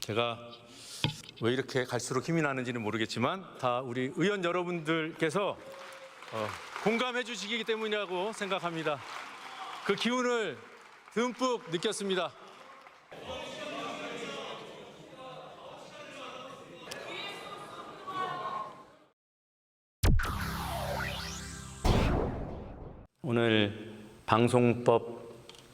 제가 왜 이렇게 갈수록 힘이 나는지는 모르겠지만 다 우리 의원 여러분들께서 공감해 주시기 때문이라고 생각합니다. 그 기운을 듬뿍 느꼈습니다. 오늘 방송법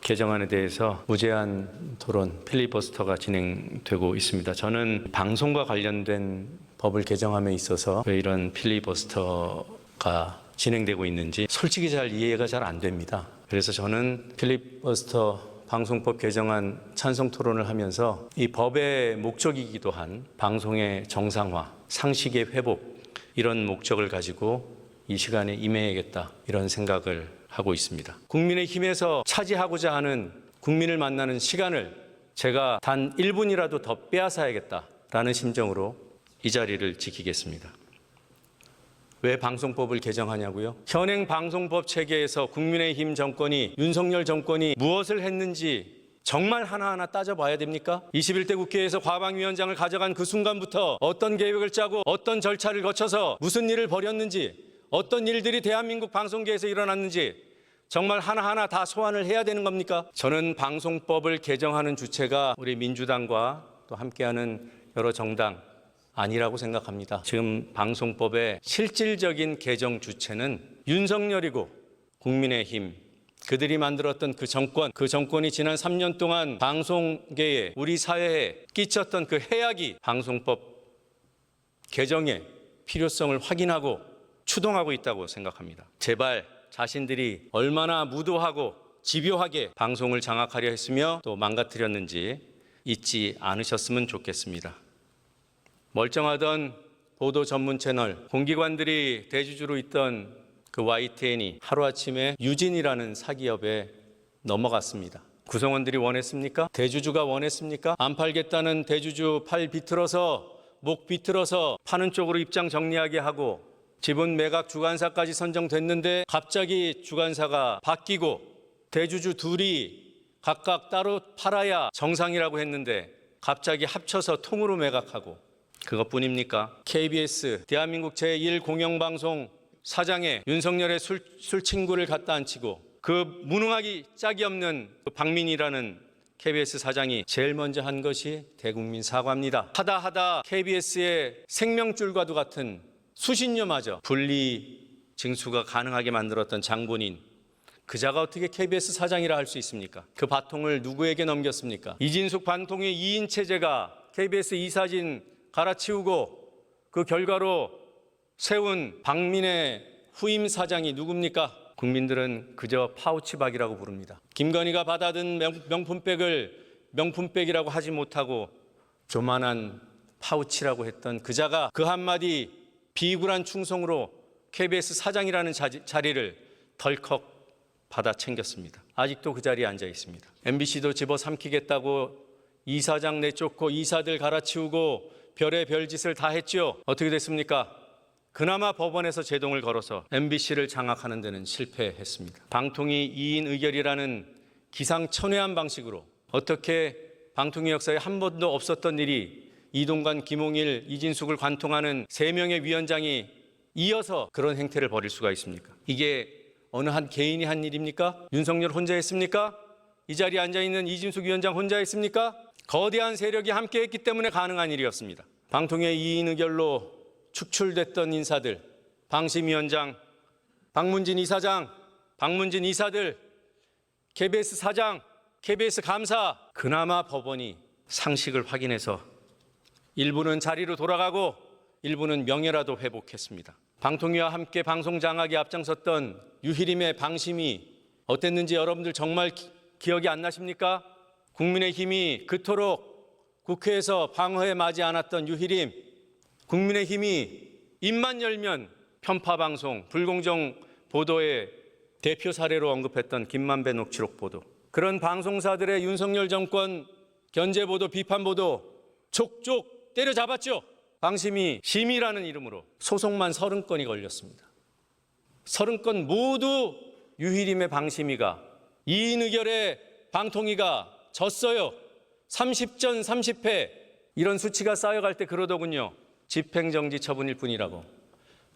개정안에 대해서 무제한 토론 필리버스터가 진행되고 있습니다. 저는 방송과 관련된 법을 개정함에 있어서 왜 이런 필리버스터가 진행되고 있는지 솔직히 잘 이해가 잘 안 됩니다. 그래서 저는 필리버스터 방송법 개정안 찬성 토론을 하면서 이 법의 목적이기도 한 방송의 정상화, 상식의 회복 이런 목적을 가지고 이 시간에 임해야겠다 이런 생각을 하고 있습니다. 국민의힘에서 차지하고자 하는 국민을 만나는 시간을 제가 단 1분이라도 더 빼앗아야겠다라는 심정으로 이 자리를 지키겠습니다. 왜 방송법을 개정하냐고요? 현행 방송법 체계에서 국민의힘 정권이, 윤석열 정권이 무엇을 했는지 정말 하나하나 따져봐야 됩니까? 21대 국회에서 과방위원장을 가져간 그 순간부터 어떤 계획을 짜고 어떤 절차를 거쳐서 무슨 일을 벌였는지, 어떤 일들이 대한민국 방송계에서 일어났는지 정말 하나하나 다 소환을 해야 되는 겁니까? 저는 방송법을 개정하는 주체가 우리 민주당과 또 함께하는 여러 정당 아니라고 생각합니다. 지금 방송법의 실질적인 개정 주체는 윤석열이고 국민의힘, 그들이 만들었던 그 정권이 지난 3년 동안 방송계에, 우리 사회에 끼쳤던 그 해악이 방송법 개정의 필요성을 확인하고 추동하고 있다고 생각합니다. 제발 자신들이 얼마나 무도하고 집요하게 방송을 장악하려 했으며 또 망가뜨렸는지 잊지 않으셨으면 좋겠습니다. 멀쩡하던 보도 전문 채널, 공기관들이 대주주로 있던 그 YTN이 하루아침에 유진이라는 사기업에 넘어갔습니다. 구성원들이 원했습니까? 대주주가 원했습니까? 안 팔겠다는 대주주 팔 비틀어서, 목 비틀어서 파는 쪽으로 입장 정리하게 하고 지분 매각 주관사까지 선정됐는데 갑자기 주관사가 바뀌고 대주주 둘이 각각 따로 팔아야 정상이라고 했는데 갑자기 합쳐서 통으로 매각하고, 그것뿐입니까? KBS 대한민국 제1공영방송 사장에 윤석열의 술 친구를 갖다 앉히고 그 무능하기 짝이 없는 그 박민희라는 KBS 사장이 제일 먼저 한 것이 대국민 사과입니다. 하다 KBS의 생명줄과도 같은 수신료마저 분리 징수가 가능하게 만들었던 장본인, 그자가 어떻게 KBS 사장이라 할 수 있습니까? 그 바통을 누구에게 넘겼습니까? 이진숙 반통의 2인 체제가 KBS 이사진 갈아치우고 그 결과로 세운 박민의 후임 사장이 누굽니까? 국민들은 그저 파우치박이라고 부릅니다. 김건희가 받아든 명품백을 명품백이라고 하지 못하고 조만한 파우치라고 했던 그자가 그 한마디 비굴한 충성으로 KBS 사장이라는 자리를 덜컥 받아 챙겼습니다. 아직도 그 자리에 앉아 있습니다. MBC도 집어삼키겠다고 이사장 내쫓고 이사들 갈아치우고 별의 별짓을 다 했죠. 어떻게 됐습니까? 그나마 법원에서 제동을 걸어서 MBC를 장악하는 데는 실패했습니다. 방통위 2인 의결이라는 기상천외한 방식으로 어떻게 방통위 역사에 한 번도 없었던 일이 이동관, 김홍일, 이진숙을 관통하는 3명의 위원장이 이어서 그런 행태를 벌일 수가 있습니까? 이게 어느 한 개인이 한 일입니까? 윤석열 혼자 했습니까? 이 자리에 앉아있는 이진숙 위원장 혼자 했습니까? 거대한 세력이 함께했기 때문에 가능한 일이었습니다. 방통위의 2인 의결로 축출됐던 인사들, 방심위원장, 박문진 이사장, 박문진 이사들, KBS 사장, KBS 감사, 그나마 법원이 상식을 확인해서 일부는 자리로 돌아가고 일부는 명예라도 회복했습니다. 방통위와 함께 방송 장악에 앞장섰던 유희림의 방심이 어땠는지 여러분들 정말 기억이 안 나십니까? 국민의힘이 그토록 국회에서 방어에 맞지 않았던 유희림, 국민의힘이 입만 열면 편파방송, 불공정 보도의 대표 사례로 언급했던 김만배 녹취록 보도, 그런 방송사들의 윤석열 정권 견제보도, 비판보도 족족 때려잡았죠. 방심이 심의라는 이름으로 소송만 30건이 걸렸습니다. 30건 모두 유희림의 방심위가, 2인 의결의 방통위가 졌어요. 30전 30패, 이런 수치가 쌓여갈 때 그러더군요. 집행정지 처분일 뿐이라고.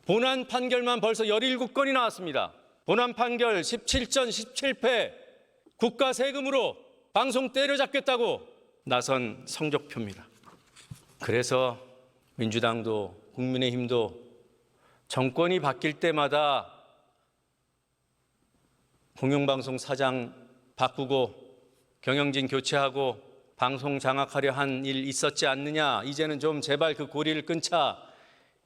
본안 판결만 벌써 17건이 나왔습니다. 본안 판결 17전 17패 국가 세금으로 방송 때려잡겠다고 나선 성적표입니다. 그래서 민주당도 국민의힘도 정권이 바뀔 때마다 공영방송 사장 바꾸고 경영진 교체하고 방송 장악하려 한 일 있었지 않느냐, 이제는 좀 제발 그 고리를 끊자,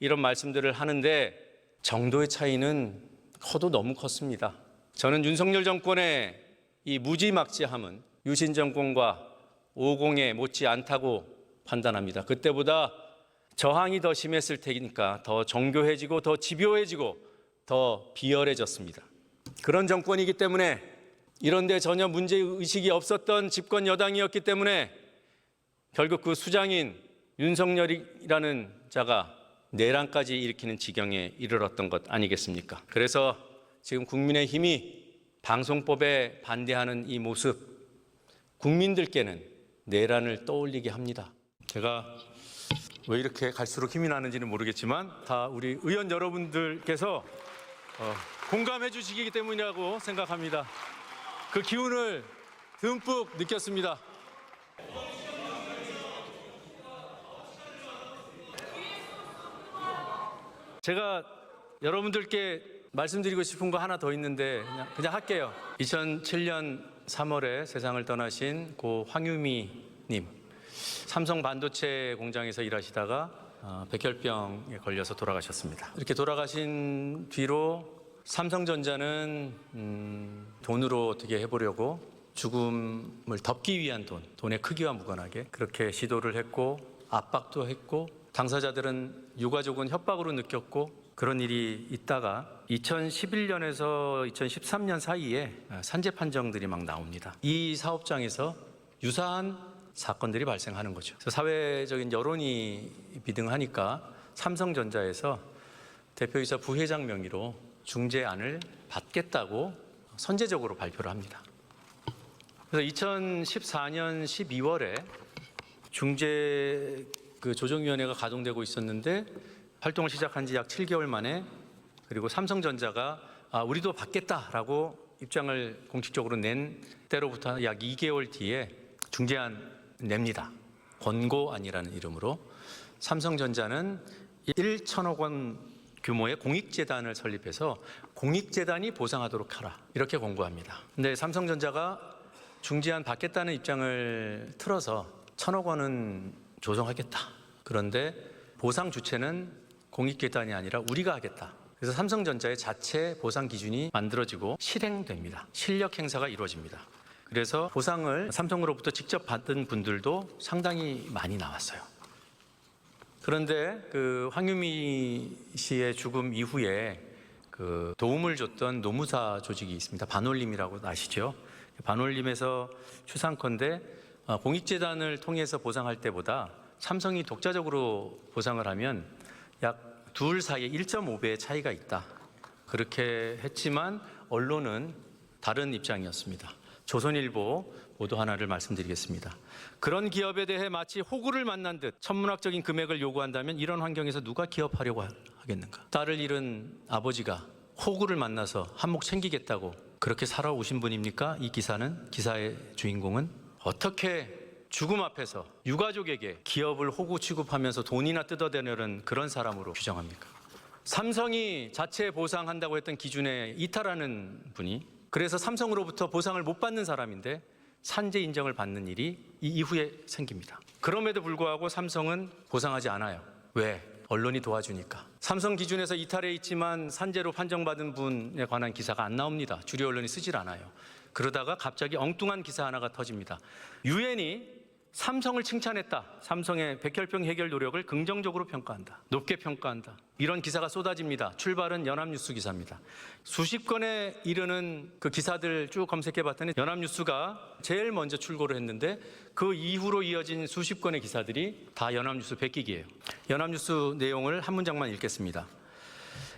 이런 말씀들을 하는데 정도의 차이는 커도 너무 컸습니다. 저는 윤석열 정권의 이 무지막지함은 유신 정권과 50에 못지 않다고 판단합니다. 그때보다 저항이 더 심했을 테니까 더 정교해지고 더 집요해지고 더 비열해졌습니다. 그런 정권이기 때문에, 이런데 전혀 문제의식이 없었던 집권 여당이었기 때문에 결국 그 수장인 윤석열이라는 자가 내란까지 일으키는 지경에 이르렀던 것 아니겠습니까? 그래서 지금 국민의힘이 방송법에 반대하는 이 모습, 국민들께는 내란을 떠올리게 합니다. 제가 왜 이렇게 갈수록 힘이 나는지는 모르겠지만 다 우리 의원 여러분들께서 공감해 주시기 때문이라고 생각합니다. 그 기운을 듬뿍 느꼈습니다. 제가 여러분들께 말씀드리고 싶은 거 하나 더 있는데 그냥 할게요. 2007년 3월에 세상을 떠나신 고 황유미 님, 삼성 반도체 공장에서 일하시다가 백혈병에 걸려서 돌아가셨습니다. 이렇게 돌아가신 뒤로 삼성전자는 돈으로 어떻게 해보려고 죽음을 덮기 위한 돈의 크기와 무관하게 그렇게 시도를 했고 압박도 했고, 당사자들은 유가족은 협박으로 느꼈고, 그런 일이 있다가 2011년에서 2013년 사이에 산재 판정들이 막 나옵니다. 이 사업장에서 유사한 사건들이 발생하는 거죠. 그래서 사회적인 여론이 비등하니까 삼성전자에서 대표이사 부회장 명의로 중재안을 받겠다고 선제적으로 발표를 합니다. 그래서 2014년 12월에 중재 조정위원회가 가동되고 있었는데 활동을 시작한 지 약 7개월 만에, 그리고 삼성전자가 우리도 받겠다라고 입장을 공식적으로 낸 때로부터 약 2개월 뒤에 중재안 냅니다. 권고안이라는 이름으로 삼성전자는 1천억 원 규모의 공익재단을 설립해서 공익재단이 보상하도록 하라, 이렇게 권고합니다. 근데 삼성전자가 중재안 받겠다는 입장을 틀어서 1천억 원은 조성하겠다. 그런데 보상 주체는 공익재단이 아니라 우리가 하겠다. 그래서 삼성전자의 자체 보상 기준이 만들어지고 실행됩니다. 실력 행사가 이루어집니다. 그래서 보상을 삼성으로부터 직접 받은 분들도 상당히 많이 나왔어요. 그런데 그 황유미 씨의 죽음 이후에 그 도움을 줬던 노무사 조직이 있습니다. 반올림이라고 아시죠? 반올림에서 추상컨대 공익재단을 통해서 보상할 때보다 삼성이 독자적으로 보상을 하면 약 둘 사이에 1.5배의 차이가 있다. 그렇게 했지만 언론은 다른 입장이었습니다. 조선일보 보도 하나를 말씀드리겠습니다. 그런 기업에 대해 마치 호구를 만난 듯 천문학적인 금액을 요구한다면 이런 환경에서 누가 기업하려고 하겠는가? 딸을 잃은 아버지가 호구를 만나서 한몫 챙기겠다고 그렇게 살아오신 분입니까? 이 기사의 주인공은 어떻게 죽음 앞에서 유가족에게 기업을 호구 취급하면서 돈이나 뜯어대려는 그런 사람으로 규정합니까? 삼성이 자체 보상한다고 했던 기준에 이탈하는 분이, 그래서 삼성으로부터 보상을 못 받는 사람인데 산재 인정을 받는 일이 이 이후에 생깁니다. 그럼에도 불구하고 삼성은 보상하지 않아요. 왜? 언론이 도와주니까. 삼성 기준에서 이탈해 있지만 산재로 판정받은 분에 관한 기사가 안 나옵니다. 주류 언론이 쓰질 않아요. 그러다가 갑자기 엉뚱한 기사 하나가 터집니다. 유엔이 삼성을 칭찬했다. 삼성의 백혈병 해결 노력을 긍정적으로 평가한다. 높게 평가한다. 이런 기사가 쏟아집니다. 출발은 연합뉴스 기사입니다. 수십 건에 이르는 그 기사들 쭉 검색해봤더니 연합뉴스가 제일 먼저 출고를 했는데 그 이후로 이어진 수십 건의 기사들이 다 연합뉴스 베끼기예요. 연합뉴스 내용을 한 문장만 읽겠습니다.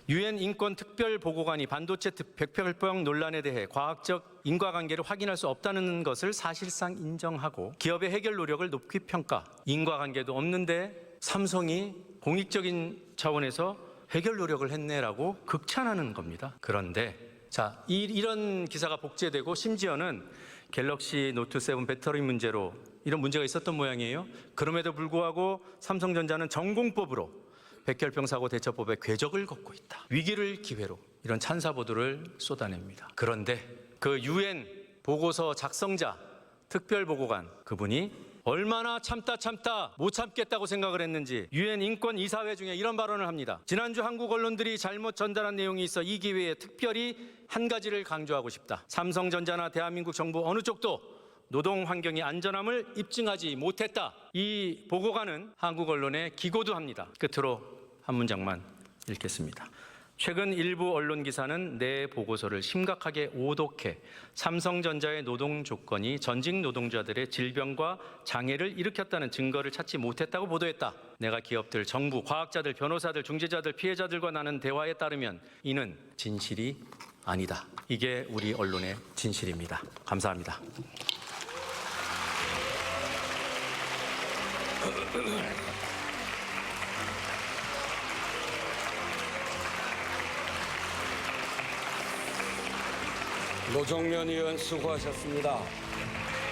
유엔 인권 특별 보고관이 반도체 백혈병 논란에 대해 과학적 인과관계를 확인할 수 없다는 것을 사실상 인정하고 기업의 해결 노력을 높이 평가. 인과관계도 없는데 삼성이 공익적인 차원에서 해결 노력을 했네라고 극찬하는 겁니다. 그런데 자, 이런 기사가 복제되고 심지어는 갤럭시 노트 7 배터리 문제로 이런 문제가 있었던 모양이에요. 그럼에도 불구하고 삼성전자는 전공법으로 백혈병 사고 대처법에 궤적을 걷고 있다. 위기를 기회로 이런 찬사 보도를 쏟아냅니다. 그런데 그 유엔 보고서 작성자 특별보고관 그분이 얼마나 참다 못 참겠다고 생각을 했는지 유엔 인권 이사회 중에 이런 발언을 합니다. 지난주 한국 언론들이 잘못 전달한 내용이 있어 이 기회에 특별히 한 가지를 강조하고 싶다. 삼성전자나 대한민국 정부 어느 쪽도 노동 환경의 안전함을 입증하지 못했다. 이 보고관은 한국 언론에 기고도 합니다. 끝으로 한 문장만 읽겠습니다. 최근 일부 언론 기사는 내 보고서를 심각하게 오독해 삼성전자의 노동 조건이 전직 노동자들의 질병과 장애를 일으켰다는 증거를 찾지 못했다고 보도했다. 내가 기업들, 정부, 과학자들, 변호사들, 중재자들, 피해자들과 나눈 대화에 따르면 이는 진실이 아니다. 이게 우리 언론의 진실입니다. 감사합니다. 노정면 의원 수고하셨습니다.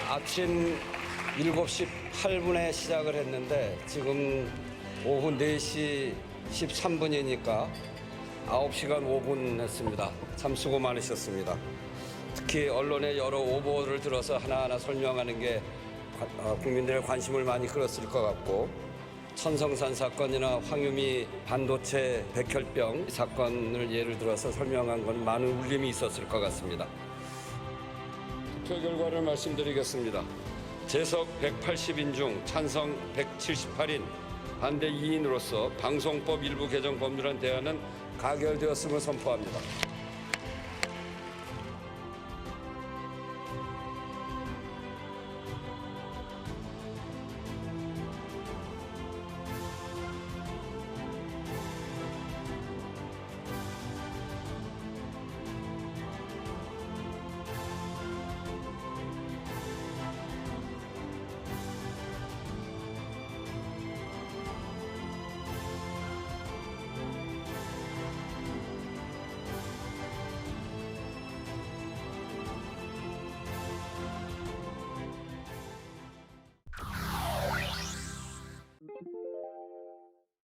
아침 7시 8분에 시작을 했는데 지금 오후 4시 13분이니까 9시간 5분 했습니다. 참 수고 많으셨습니다. 특히 언론의 여러 오보를 들어서 하나하나 설명하는 게 국민들의 관심을 많이 끌었을 것 같고 천성산 사건이나 황유미 반도체 백혈병 사건을 예를 들어서 설명한 건 많은 울림이 있었을 것 같습니다. 투표 결과를 말씀드리겠습니다. 재석 180인 중 찬성 178인, 반대 2인으로서 방송법 일부 개정 법률안 대안은 가결되었음을 선포합니다.